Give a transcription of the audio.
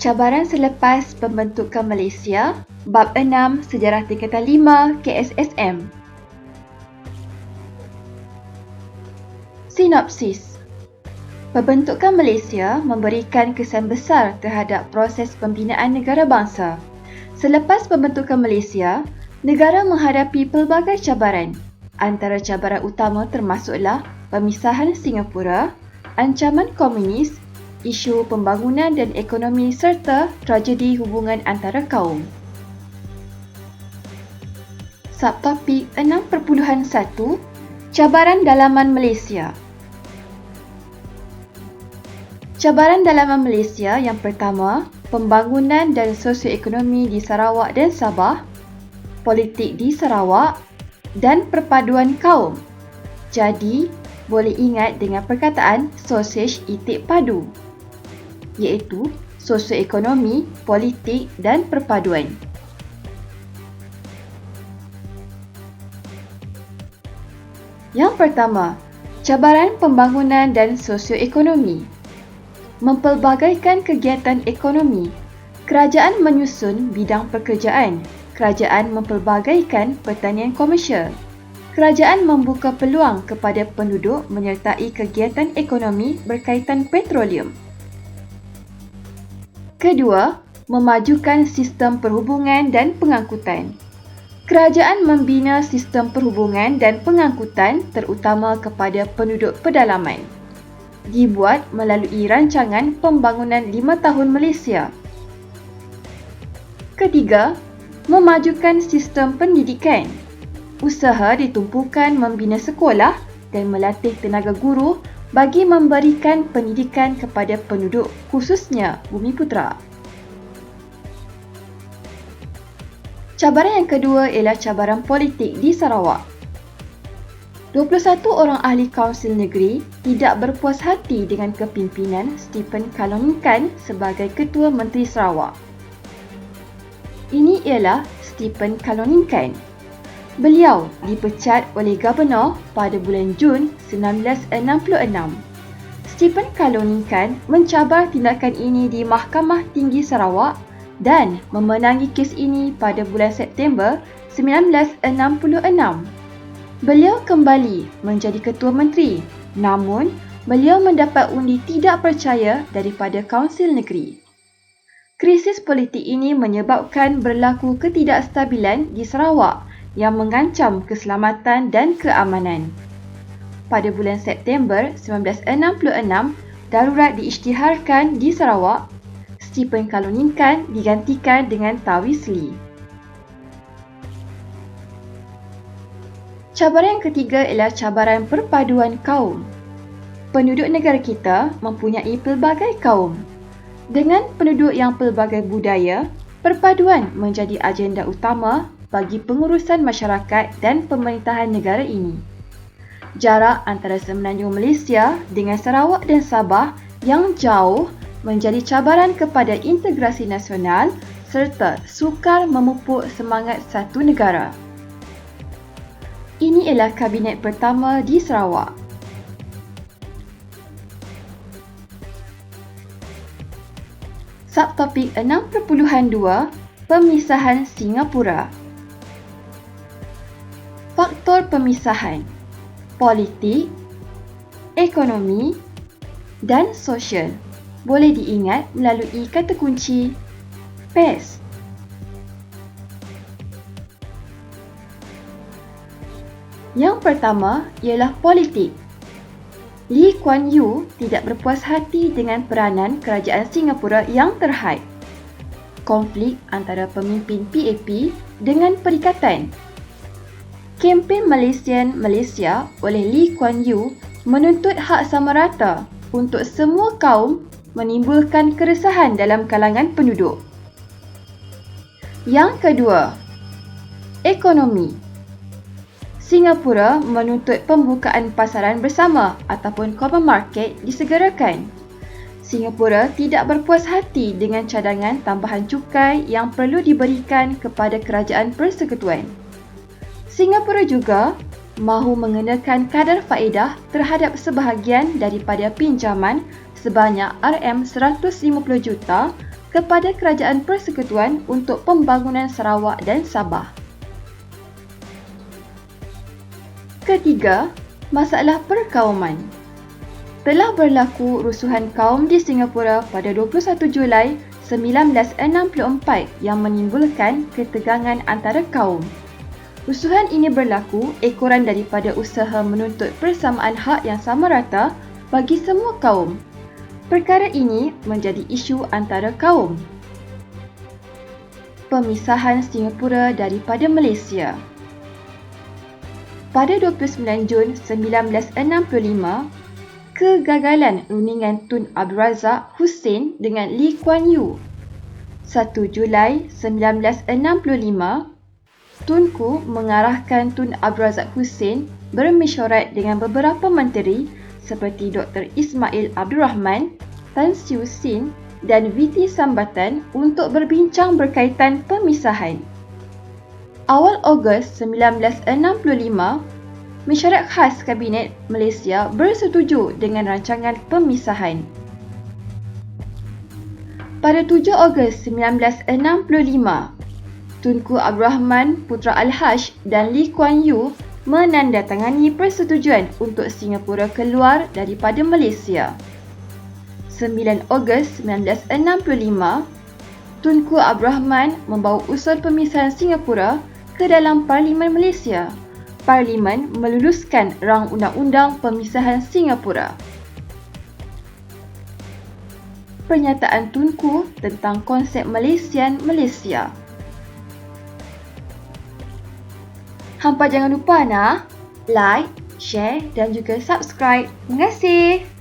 Cabaran selepas pembentukan Malaysia, Bab 6 Sejarah Tingkatan 5 KSSM. Sinopsis. Pembentukan Malaysia memberikan kesan besar terhadap proses pembinaan negara bangsa. Selepas pembentukan Malaysia, negara menghadapi pelbagai cabaran. Antara cabaran utama termasuklah pemisahan Singapura, ancaman komunis, isu pembangunan dan ekonomi serta tragedi hubungan antara kaum. Subtopik 6.1 Cabaran dalaman Malaysia. Cabaran dalaman Malaysia yang pertama, pembangunan dan sosioekonomi di Sarawak dan Sabah, politik di Sarawak dan perpaduan kaum. Jadi, boleh ingat dengan perkataan sausage itik padu, iaitu sosioekonomi, politik dan perpaduan. Yang pertama, cabaran pembangunan dan sosioekonomi. Mempelbagaikan kegiatan ekonomi. Kerajaan menyusun bidang pekerjaan. Kerajaan mempelbagaikan pertanian komersial. Kerajaan membuka peluang kepada penduduk menyertai kegiatan ekonomi berkaitan petroleum. Kedua, memajukan sistem perhubungan dan pengangkutan. Kerajaan membina sistem perhubungan dan pengangkutan terutama kepada penduduk pedalaman. Dibuat melalui rancangan pembangunan 5 tahun Malaysia. Ketiga, memajukan sistem pendidikan. Usaha ditumpukan membina sekolah dan melatih tenaga guru bagi memberikan pendidikan kepada penduduk khususnya Bumiputera. Cabaran yang kedua ialah cabaran politik di Sarawak. 21 orang ahli Kaunsil Negeri tidak berpuas hati dengan kepimpinan Stephen Kaloningkan sebagai Ketua Menteri Sarawak. Ini ialah Stephen Kaloningkan. Beliau dipecat oleh Gubernur pada bulan Jun 1966. Stephen Kaloningkan mencabar tindakan ini di Mahkamah Tinggi Sarawak dan memenangi kes ini pada bulan September 1966. Beliau kembali menjadi Ketua Menteri, namun beliau mendapat undi tidak percaya daripada Kaunsil Negeri. Krisis politik ini menyebabkan berlaku ketidakstabilan di Sarawak yang mengancam keselamatan dan keamanan. Pada bulan September 1966, darurat diisytiharkan di Sarawak. Stephen Kaloningkan digantikan dengan Tavis Lee. Cabaran yang ketiga ialah cabaran perpaduan kaum. Penduduk negara kita mempunyai pelbagai kaum. Dengan penduduk yang pelbagai budaya, perpaduan menjadi agenda utama bagi pengurusan masyarakat dan pemerintahan negara ini. Jarak antara semenanjung Malaysia dengan Sarawak dan Sabah yang jauh menjadi cabaran kepada integrasi nasional serta sukar memupuk semangat satu negara. Ini ialah Kabinet pertama di Sarawak. Subtopik 6.2 Pemisahan Singapura. Faktor pemisahan: politik, ekonomi dan sosial. Boleh diingat melalui kata kunci PES. Yang pertama ialah politik. Lee Kuan Yew tidak berpuas hati dengan peranan kerajaan Singapura yang terhad. Konflik antara pemimpin PAP dengan Perikatan. Kempen Malaysia oleh Lee Kuan Yew menuntut hak sama rata untuk semua kaum menimbulkan keresahan dalam kalangan penduduk. Yang kedua, ekonomi. Singapura menuntut pembukaan pasaran bersama ataupun common market disegerakan. Singapura tidak berpuas hati dengan cadangan tambahan cukai yang perlu diberikan kepada kerajaan persekutuan. Singapura juga mahu mengenakan kadar faedah terhadap sebahagian daripada pinjaman sebanyak RM150 juta kepada Kerajaan Persekutuan untuk Pembangunan Sarawak dan Sabah. Ketiga, masalah perkauman. Telah berlaku rusuhan kaum di Singapura pada 21 Julai 1964 yang menimbulkan ketegangan antara kaum. Rusuhan ini berlaku ekoran daripada usaha menuntut persamaan hak yang sama rata bagi semua kaum. Perkara ini menjadi isu antara kaum. Pemisahan Singapura daripada Malaysia. Pada 29 Jun 1965, kegagalan rundingan Tun Abdul Razak Hussein dengan Lee Kuan Yew. 1 Julai 1965, Tunku mengarahkan Tun Abdul Razak Hussein bermesyuarat dengan beberapa menteri seperti Dr. Ismail Abdul Rahman, Tan Siew Sin dan VT Sambatan untuk berbincang berkaitan pemisahan. Awal Ogos 1965, Mesyuarat Khas Kabinet Malaysia bersetuju dengan rancangan pemisahan. Pada 7 Ogos 1965, Tunku Abdul Rahman Putra Al-Haj dan Lee Kuan Yew menandatangani persetujuan untuk Singapura keluar daripada Malaysia. 9 Ogos 1965, Tunku Abdul Rahman membawa usul pemisahan Singapura ke dalam Parlimen Malaysia. Parlimen meluluskan rang undang-undang pemisahan Singapura. Pernyataan Tunku tentang konsep Malaysian Malaysia. Hampa jangan lupa like, share dan juga subscribe. Terima kasih.